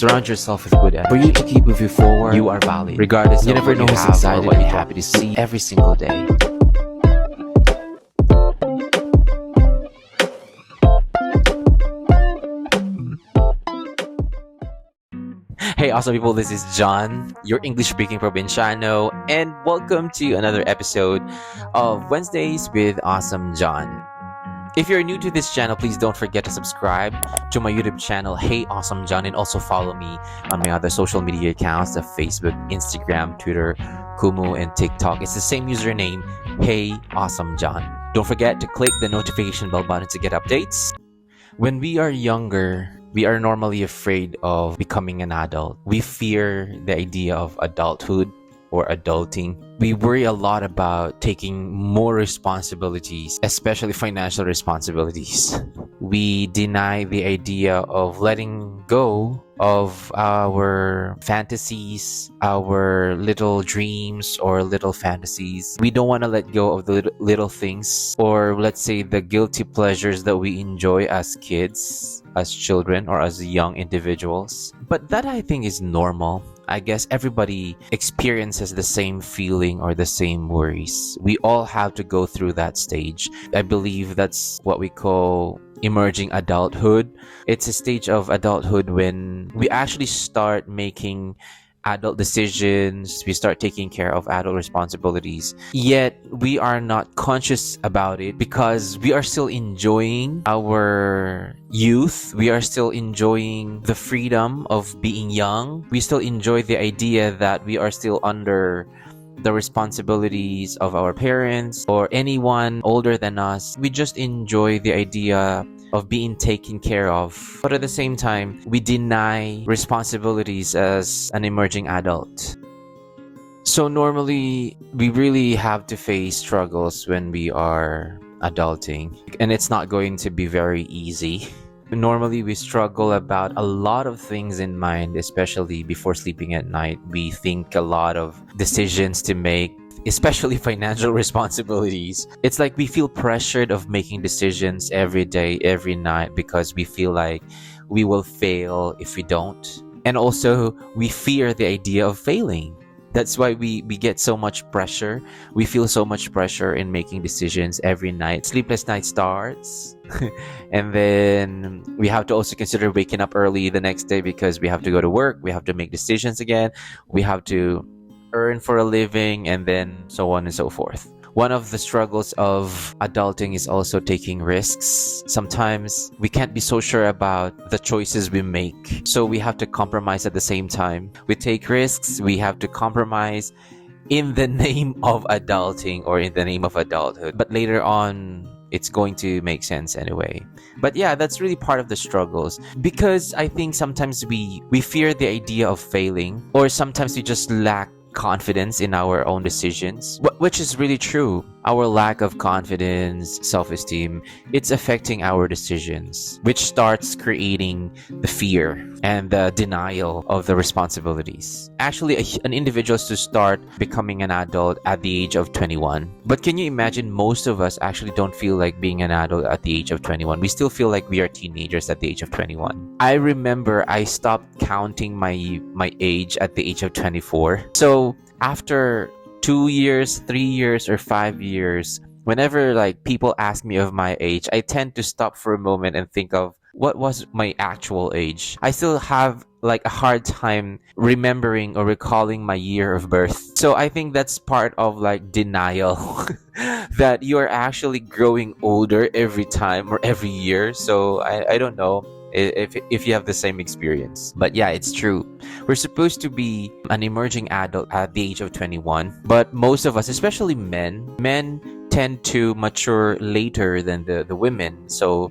Surround yourself with good energy. For you to keep moving forward, you are valid. Regardless, you never know who's excited or happy to see every single day. Hey, awesome people, this is John, your English speaking provinciano, and welcome to another episode of Wednesdays with Awesome John. If you're new to this channel, please don't forget to subscribe to my YouTube channel, Hey Awesome John, and also follow me on my other social media accounts of Facebook, Instagram, Twitter, Kumu, and TikTok. It's the same username, Hey Awesome John. Don't forget to click the notification bell button to get updates. When we are younger, we are normally afraid of becoming an adult. We fear the idea of adulthood or adulting. We worry a lot about taking more responsibilities, especially financial responsibilities. We deny the idea of letting go of our fantasies, our little dreams or little fantasies. We don't want to let go of the little things, or let's say the guilty pleasures that we enjoy as kids, as children, or as young individuals. But that, I think, is normal. I guess everybody experiences the same feeling or the same worries. We all have to go through that stage. I believe that's what we call emerging adulthood. It's a stage of adulthood when we actually start making adult decisions, we start taking care of adult responsibilities, yet we are not conscious about it because we are still enjoying our youth. We are still enjoying the freedom of being young. We still enjoy the idea that we are still under the responsibilities of our parents or anyone older than us. We just enjoy the idea of being taken care of. But at the same time, we deny responsibilities as an emerging adult. So normally, we really have to face struggles when we are adulting. And it's not going to be very easy. Normally, we struggle about a lot of things in mind, especially before sleeping at night. We think a lot of decisions to make, especially financial responsibilities. It's like we feel pressured of making decisions every day, every night, because we feel like we will fail if we don't. And also, we fear the idea of failing. That's why we get so much pressure. We feel so much pressure in making decisions every night. Sleepless night starts. And then we have to also consider waking up early the next day because we have to go to work. We have to make decisions again. We have to earn for a living, and then so on and so forth. One of the struggles of adulting is also taking risks. Sometimes we can't be so sure about the choices we make, so we have to compromise at the same time. We take risks, we have to compromise in the name of adulting or in the name of adulthood. But later on, it's going to make sense anyway. But yeah, that's really part of the struggles, because I think sometimes we fear the idea of failing, or sometimes we just lack confidence in our own decisions, which is really true. Our lack of confidence, self-esteem, it's affecting our decisions, which starts creating the fear and the denial of the responsibilities. Actually, an individual is to start becoming an adult at the age of 21. But can you imagine, most of us actually don't feel like being an adult at the age of 21. We still feel like we are teenagers at the age of 21. I remember I stopped counting my age at the age of 24. So after 2 years, 3 years, or 5 years, whenever like people ask me of my age, I tend to stop for a moment and think of what was my actual age. I still have like a hard time remembering or recalling my year of birth. So I think that's part of like denial that you are actually growing older every time or every year. So I don't know if you have the same experience. But yeah, it's true. We're supposed to be an emerging adult at the age of 21. But most of us, especially men tend to mature later than the women. So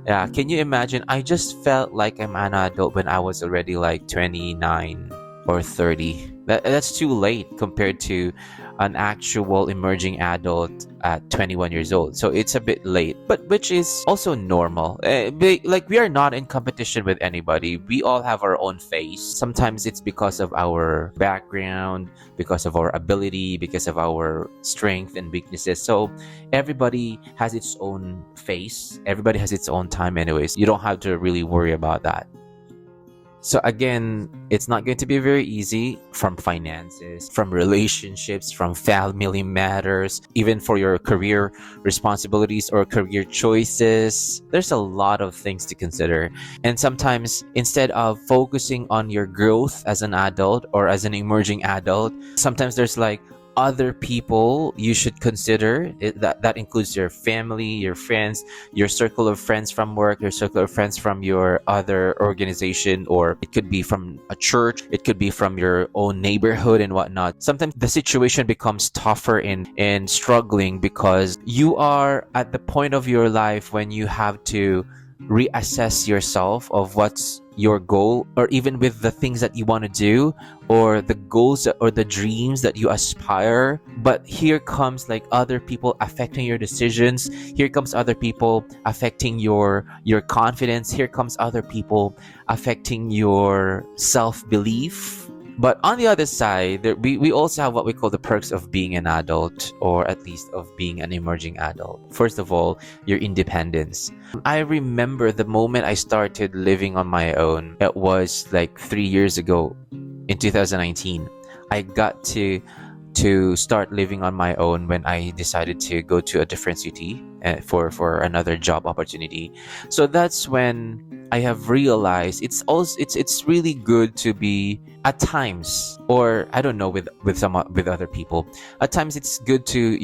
yeah, can you imagine? I just felt like I'm an adult when I was already like 29 or 30. That's too late compared to an actual emerging adult at 21 years old. So it's a bit late, but which is also normal. Like, we are not in competition with anybody. We all have our own face. Sometimes it's because of our background, because of our ability, because of our strength and weaknesses. So everybody has its own face. Everybody has its own time anyways. You don't have to really worry about that. So again, it's not going to be very easy, from finances, from relationships, from family matters, even for your career responsibilities or career choices. There's a lot of things to consider. And sometimes instead of focusing on your growth as an adult or as an emerging adult, sometimes there's like other people you should consider. That includes your family, your friends, your circle of friends from work, your circle of friends from your other organization, or it could be from a church, it could be from your own neighborhood and whatnot. Sometimes the situation becomes tougher and struggling because you are at the point of your life when you have to reassess yourself of what's your goal, or even with the things that you want to do, or the goals or the dreams that you aspire. But here comes like other people affecting your decisions. Here comes other people affecting your confidence. Here comes other people affecting your self-belief. But on the other side, we also have what we call the perks of being an adult, or at least of being an emerging adult. First of all, your independence. I remember the moment I started living on my own. It was like 3 years ago in 2019. I got to start living on my own when I decided to go to a different city for another job opportunity. So that's when I have realized it's really good to be at times, or I don't know, with other people. At times it's good to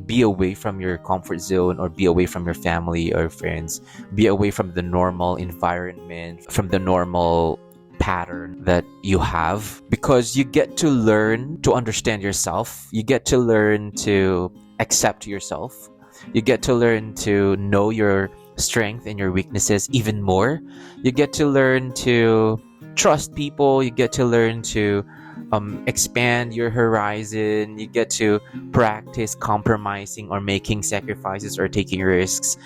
be away from your comfort zone, or be away from your family or friends, be away from the normal environment, from the normal pattern that you have, because you get to learn to understand yourself. You get to learn to accept yourself. You get to learn to know your strength and your weaknesses even more. You get to learn to trust people. You get to learn to expand your horizon. You get to practice compromising or making sacrifices or taking risks.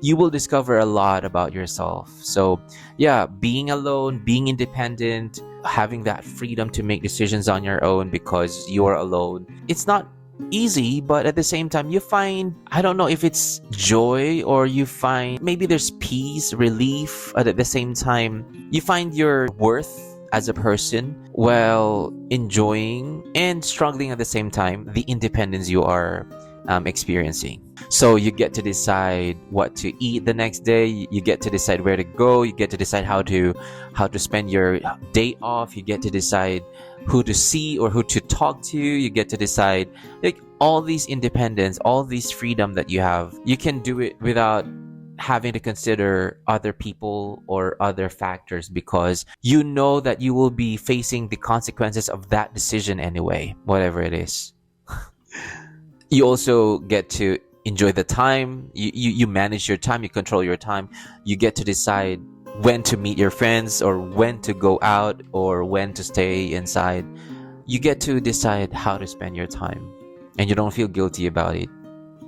You will discover a lot about yourself. So yeah, being alone, being independent, having that freedom to make decisions on your own because you are alone, it's not easy, but at the same time you find, I don't know if it's joy, or you find maybe there's peace, relief. At the same time, you find your worth as a person while enjoying and struggling at the same time the independence you are experiencing. So you get to decide what to eat the next day. You get to decide where to go. You get to decide how to spend your day off. You get to decide who to see or who to talk to. You get to decide, like, all these independence, all these freedom that you have. You can do it without having to consider other people or other factors, because you know that you will be facing the consequences of that decision anyway, whatever it is. You also get to enjoy the time. You manage your time. You control your time. You get to decide when to meet your friends, or when to go out, or when to stay inside. You get to decide how to spend your time, and you don't feel guilty about it.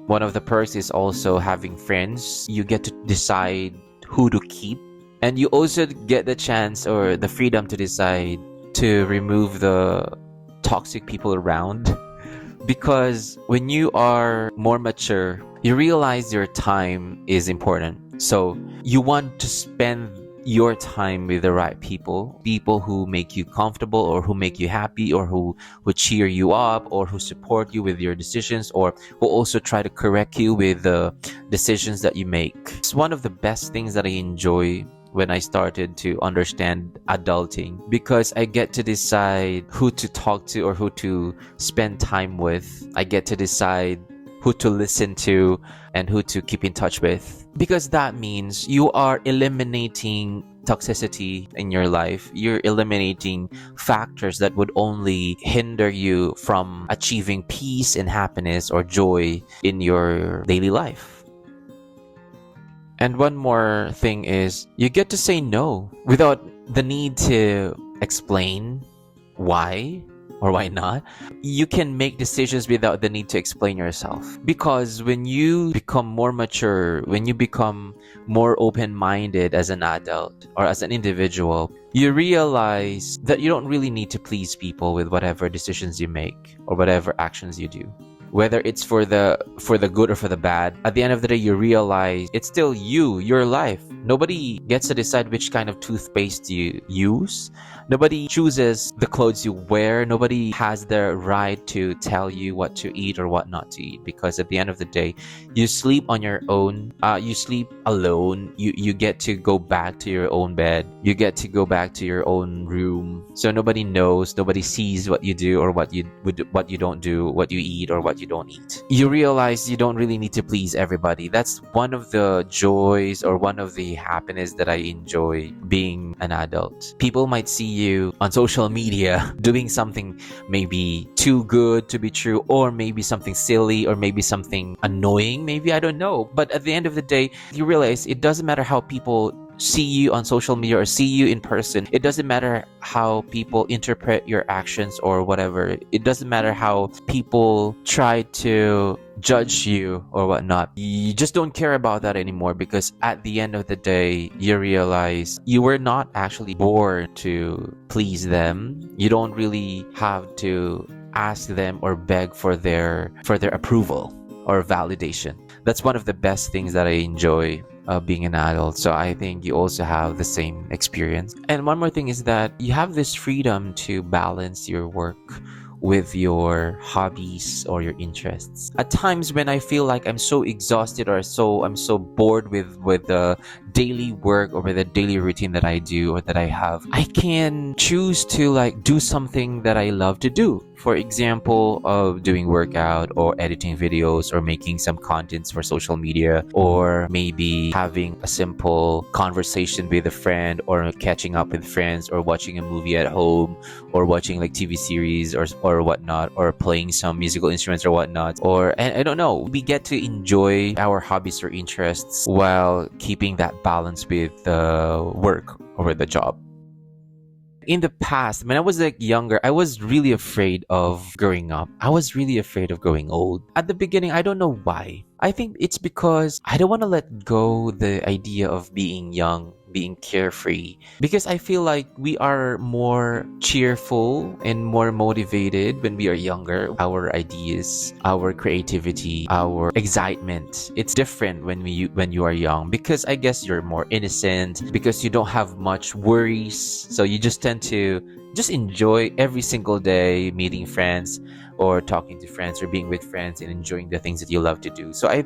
One of the perks is also having friends. You get to decide who to keep, and you also get the chance or the freedom to decide to remove the toxic people around. Because when you are more mature, you realize your time is important. So you want to spend your time with the right people who make you comfortable, or who make you happy, or who cheer you up, or who support you with your decisions, or who also try to correct you with the decisions that you make. It's one of the best things that I enjoy when I started to understand adulting, because I get to decide who to talk to or who to spend time with. I get to decide who to listen to and who to keep in touch with, because that means you are eliminating toxicity in your life. You're eliminating factors that would only hinder you from achieving peace and happiness or joy in your daily life. And one more thing is, you get to say no without the need to explain why or why not. You can make decisions without the need to explain yourself. Because when you become more mature, when you become more open-minded as an adult or as an individual, you realize that you don't really need to please people with whatever decisions you make or whatever actions you do. whether it's for the good or for the bad. At the end of the day, you realize it's still you, your life. Nobody gets to decide which kind of toothpaste you use. Nobody chooses the clothes you wear. Nobody has the right to tell you what to eat or what not to eat, because at the end of the day, you sleep on your own. You sleep alone. You get to go back to your own bed. You get to go back to your own room. So nobody knows, nobody sees what you do or what you don't do, what you eat or what you don't eat. You realize you don't really need to please everybody. That's one of the joys or one of the happiness that I enjoy being an adult. People might see you on social media doing something maybe too good to be true, or maybe something silly, or maybe something annoying, maybe, I don't know. But at the end of the day, you realize it doesn't matter how people see you on social media or see you in person. It doesn't matter how people interpret your actions or whatever. It doesn't matter how people try to judge you or whatnot. You just don't care about that anymore, because at the end of the day, you realize you were not actually born to please them. You don't really have to ask them or beg for their approval or validation. That's one of the best things that I enjoy being an adult. So I think you also have the same experience. And one more thing is that you have this freedom to balance your work with your hobbies or your interests. At times when I feel like I'm so exhausted or I'm so bored with the daily work or with the daily routine that I do or that I have, I can choose to like do something that I love to do. For example, of doing workout or editing videos or making some contents for social media, or maybe having a simple conversation with a friend, or catching up with friends, or watching a movie at home, or watching like TV series or whatnot, or playing some musical instruments or whatnot. And I don't know, we get to enjoy our hobbies or interests while keeping that balance with the work or with the job. In the past, when I was like younger, I was really afraid of growing up. I was really afraid of growing old. At the beginning, I don't know why. I think it's because I don't want to let go the idea of being young, being carefree, because I feel like we are more cheerful and more motivated when we are younger. Our ideas, our creativity, our excitement, it's different when you are young, because I guess you're more innocent, because you don't have much worries, so you just tend to just enjoy every single day, meeting friends or talking to friends or being with friends and enjoying the things that you love to do. So I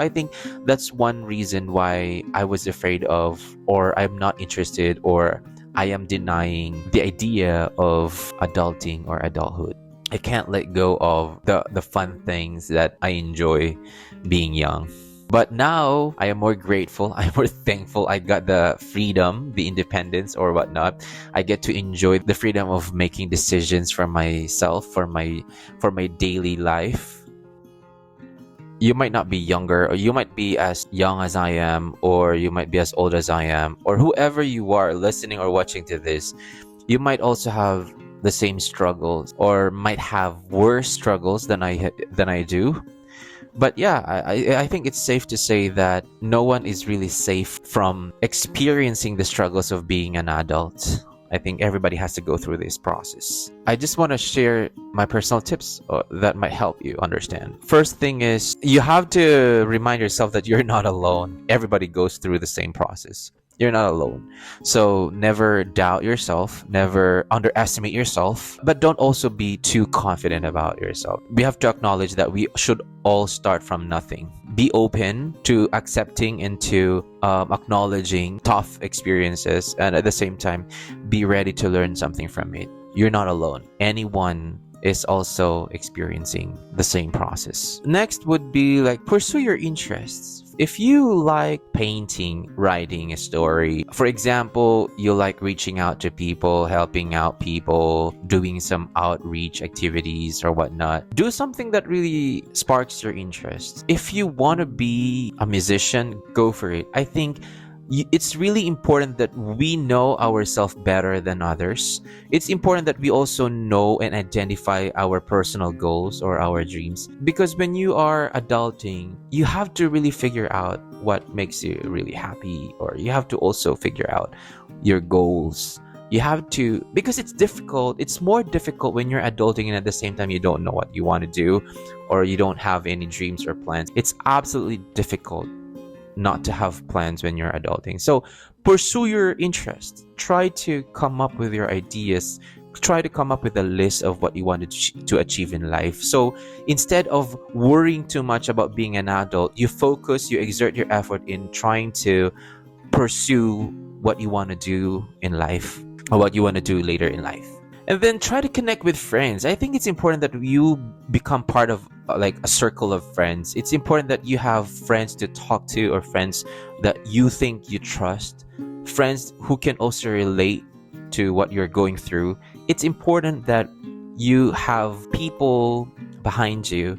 think that's one reason why I was afraid of, or I'm not interested, or I am denying the idea of adulting or adulthood. I can't let go of the fun things that I enjoy being young. But now I am more grateful. I'm more thankful. I got the freedom, the independence or whatnot. I get to enjoy the freedom of making decisions for myself, for my daily life. You might not be younger, or you might be as young as I am, or you might be as old as I am, or whoever you are listening or watching to this, you might also have the same struggles, or might have worse struggles than I do. But yeah, I think it's safe to say that no one is really safe from experiencing the struggles of being an adult. I think everybody has to go through this process. I just want to share my personal tips that might help you understand. First thing is, you have to remind yourself that you're not alone. Everybody goes through the same process. You're not alone. So never doubt yourself, never underestimate yourself, but don't also be too confident about yourself. We have to acknowledge that we should all start from nothing. Be open to accepting and to acknowledging tough experiences, and at the same time, be ready to learn something from it. You're not alone. Anyone is also experiencing the same process. Next would be like, pursue your interests. If you like painting, writing a story, for example, you like reaching out to people, helping out people, doing some outreach activities or whatnot, do something that really sparks your interest. If you want to be a musician, go for it. I think it's really important that we know ourselves better than others. It's important that we also know and identify our personal goals or our dreams, because when you are adulting, you have to really figure out what makes you really happy, or you have to also figure out your goals, You have to, because it's difficult. It's more difficult when you're adulting and at the same time you don't know what you want to do, or you don't have any dreams or plans. It's absolutely difficult not to have plans when you're adulting. So pursue your interests. Try to come up with your ideas. Try to come up with a list of what you want to achieve in life. So instead of worrying too much about being an adult, you focus, you exert your effort in trying to pursue what you want to do in life, or what you want to do later in life. And then try to connect with friends. I think it's important that you become part of like a circle of friends. It's important that you have friends to talk to, or friends that you think you trust, friends who can also relate to what you're going through. It's important that you have people behind you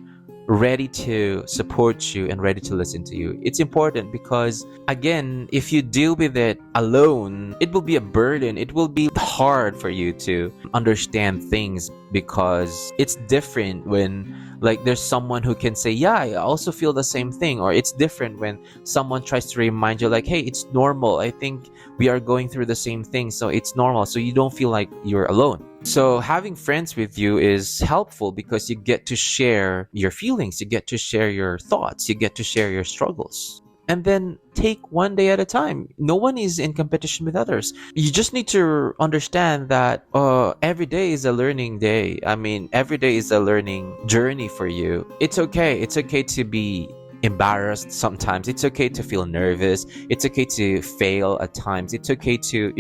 ready to support you and ready to listen to you. It's important because, again, if you deal with it alone, it will be a burden. It will be hard for you to understand things, because it's different when like there's someone who can say, yeah, I also feel the same thing. Or it's different when someone tries to remind you like, hey, it's normal. I think we are going through the same thing, so it's normal. So you don't feel like you're alone. So having friends with you is helpful because you get to share your feelings, you get to share your thoughts, you get to share your struggles. And then take one day at a time. No one is in competition with others. You just need to understand that every day is a learning day. I mean, every day is a learning journey for you. It's okay. It's okay to be embarrassed sometimes. It's okay to feel nervous. It's okay to fail at times. It's okay to,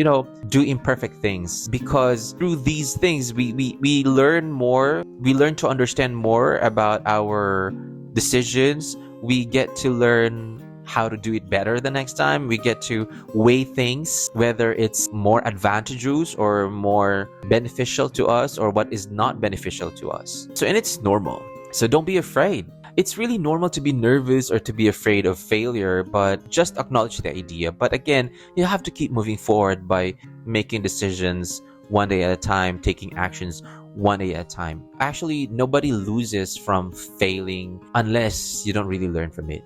do imperfect things, because through these things we learn more. We learn to understand more about our decisions. We get to learn how to do it better the next time. We get to weigh things, whether it's more advantageous or more beneficial to us, or what is not beneficial to us. So, and it's normal. So don't be afraid. It's really normal to be nervous or to be afraid of failure, but just acknowledge the idea. But again, you have to keep moving forward by making decisions one day at a time, taking actions one day at a time. Actually, nobody loses from failing unless you don't really learn from it.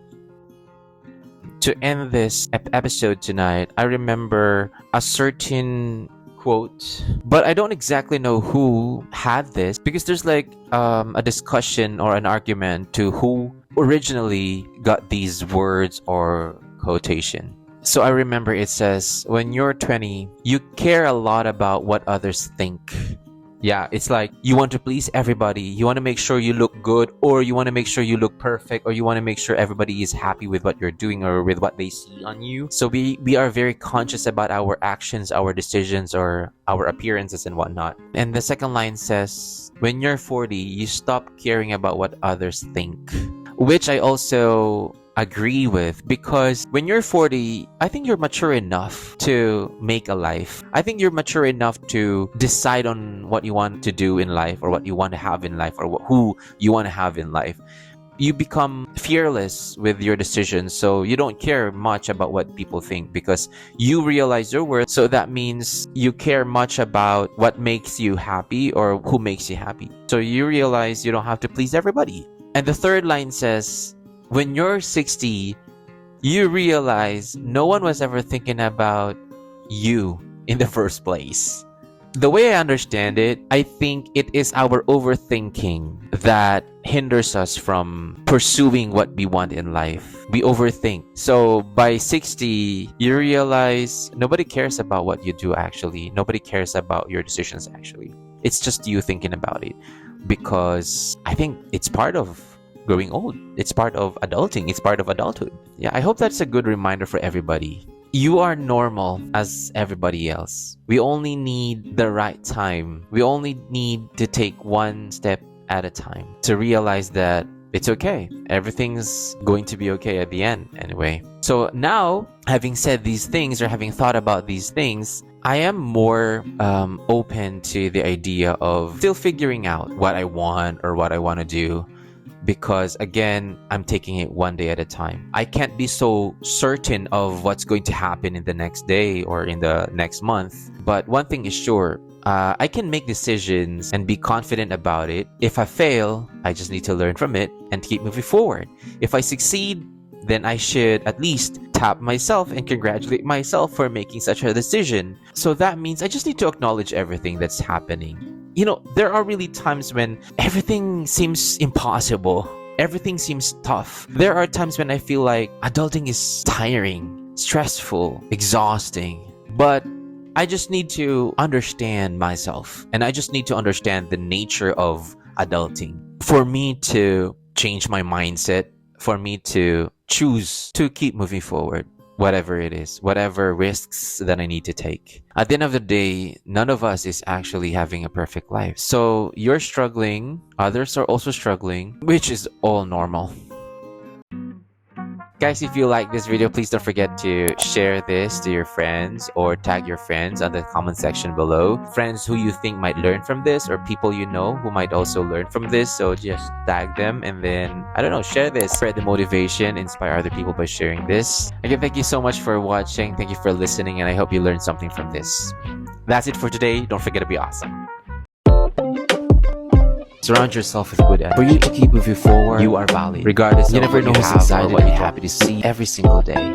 To end this episode tonight, I remember a certain quote, but I don't exactly know who had this, because there's like a discussion or an argument to who originally got these words or quotation. So I remember it says, when you're 20, you care a lot about what others think. Yeah, it's like you want to please everybody. You want to make sure you look good, or you want to make sure you look perfect, or you want to make sure everybody is happy with what you're doing or with what they see on you. So we are very conscious about our actions, our decisions, or our appearances and whatnot. And the second line says, when you're 40, you stop caring about what others think, which I also agree with, because when you're 40, I think you're mature enough to make a life. I think you're mature enough to decide on what you want to do in life, or what you want to have in life, or who you want to have in life. You become fearless with your decisions, so you don't care much about what people think, because you realize your worth. So that means you care much about what makes you happy, or who makes you happy. So you realize you don't have to please everybody. And the third line says, when you're 60, you realize no one was ever thinking about you in the first place. The way I understand it, I think it is our overthinking that hinders us from pursuing what we want in life. We overthink. So by 60, you realize nobody cares about what you do actually. Nobody cares about your decisions actually. It's just you thinking about it. Because I think it's part of growing old. It's part of adulting. It's part of adulthood. Yeah, I hope that's a good reminder for everybody. You are normal as everybody else. We only need the right time. We only need to take one step at a time to realize that it's okay. Everything's going to be okay at the end anyway. So now, having said these things, or having thought about these things, I am more open to the idea of still figuring out what I want or what I want to do. Because again, I'm taking it one day at a time. I can't be so certain of what's going to happen in the next day or in the next month. But one thing is sure, I can make decisions and be confident about it. If I fail, I just need to learn from it and keep moving forward. If I succeed, then I should at least tap myself and congratulate myself for making such a decision. So that means I just need to acknowledge everything that's happening. There are really times when everything seems impossible. Everything seems tough. There are times when I feel like adulting is tiring, stressful, exhausting. But I just need to understand myself, and I just need to understand the nature of adulting for me to change my mindset, for me to choose to keep moving forward, whatever it is, whatever risks that I need to take. At the end of the day, none of us is actually having a perfect life. So you're struggling, others are also struggling, which is all normal. Guys, if you like this video, please don't forget to share this to your friends or tag your friends on the comment section below. Friends who you think might learn from this, or people you know who might also learn from this. So just tag them and then, I don't know, share this. Spread the motivation, inspire other people by sharing this. Again, thank you so much for watching. Thank you for listening, and I hope you learned something from this. That's it for today. Don't forget to be awesome. Surround yourself with good energy. For you to keep moving forward, you are valid. Regardless, you never know who's excited or what you're happy to see every single day.